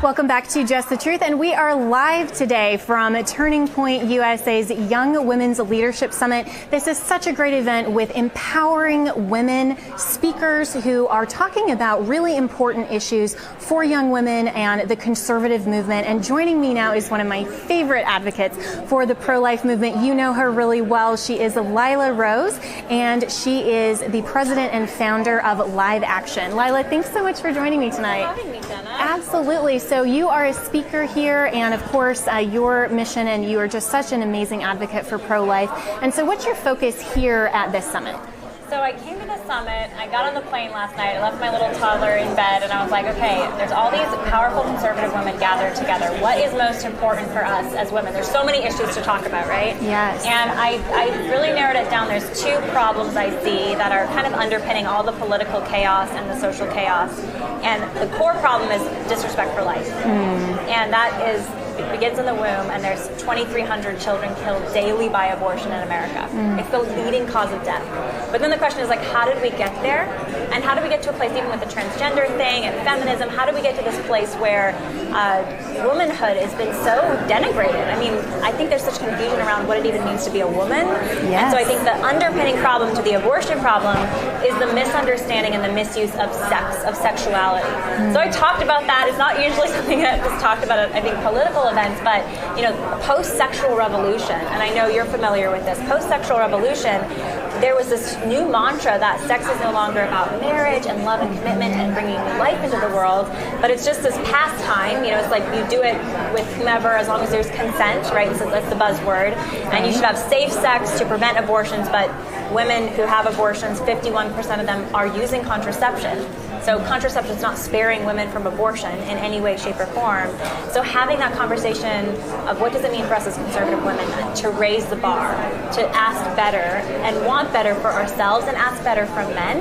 Welcome back to Just the Truth, and we are live today from Turning Point USA's Young Women's Leadership Summit. This is such a great event with empowering women speakers who are talking about really important issues for young women and the conservative movement. And joining me now is one of my favorite advocates for the pro-life movement. You know her really well. She is Lila Rose, and she is the president and founder of Live Action. Lila, thanks so much for joining me tonight. Thanks for having me, Jenna. Absolutely. So you are a speaker here, and of course your mission, and you are just such an amazing advocate for pro-life. And so what's your focus here at this summit? So I came to the summit, I got on the plane last night, I left my little toddler in bed, and I was like, okay, there's all these powerful conservative women gathered together. What is most important for us as women? There's so many issues to talk about, right? Yes. And I really narrowed it down. There's two problems I see that are kind of underpinning all the political chaos and the social chaos. And the core problem is disrespect for life. And that it begins in the womb, and there's 2,300 children killed daily by abortion in America. It's the leading cause of death. But then the question is, like, how did we get there? And how do we get to a place, even with the transgender thing and feminism, how do we get to this place where womanhood has been so denigrated? I mean, I think there's such confusion around what it even means to be a woman. Yes. And so I think the underpinning problem to the abortion problem is the misunderstanding and the misuse of sex, of sexuality. So I talked about that. It's not usually something that is talked about at, I think, political events, but, you know, post-sexual revolution, and I know you're familiar with this, post-sexual revolution, there was this new mantra that sex is no longer about marriage and love and commitment and bringing life into the world, but it's just this pastime. You know, it's like you do it with whomever as long as there's consent, right? So that's the buzzword. And you should have safe sex to prevent abortions, but women who have abortions, 51% of them are using contraception. So contraception is not sparing women from abortion in any way, shape, or form. So having that conversation of what does it mean for us as conservative women to raise the bar, to ask better and want better for ourselves and ask better from men.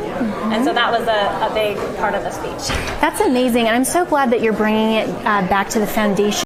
And so that was a big part of the speech. That's amazing, and I'm so glad that you're bringing it back to the foundation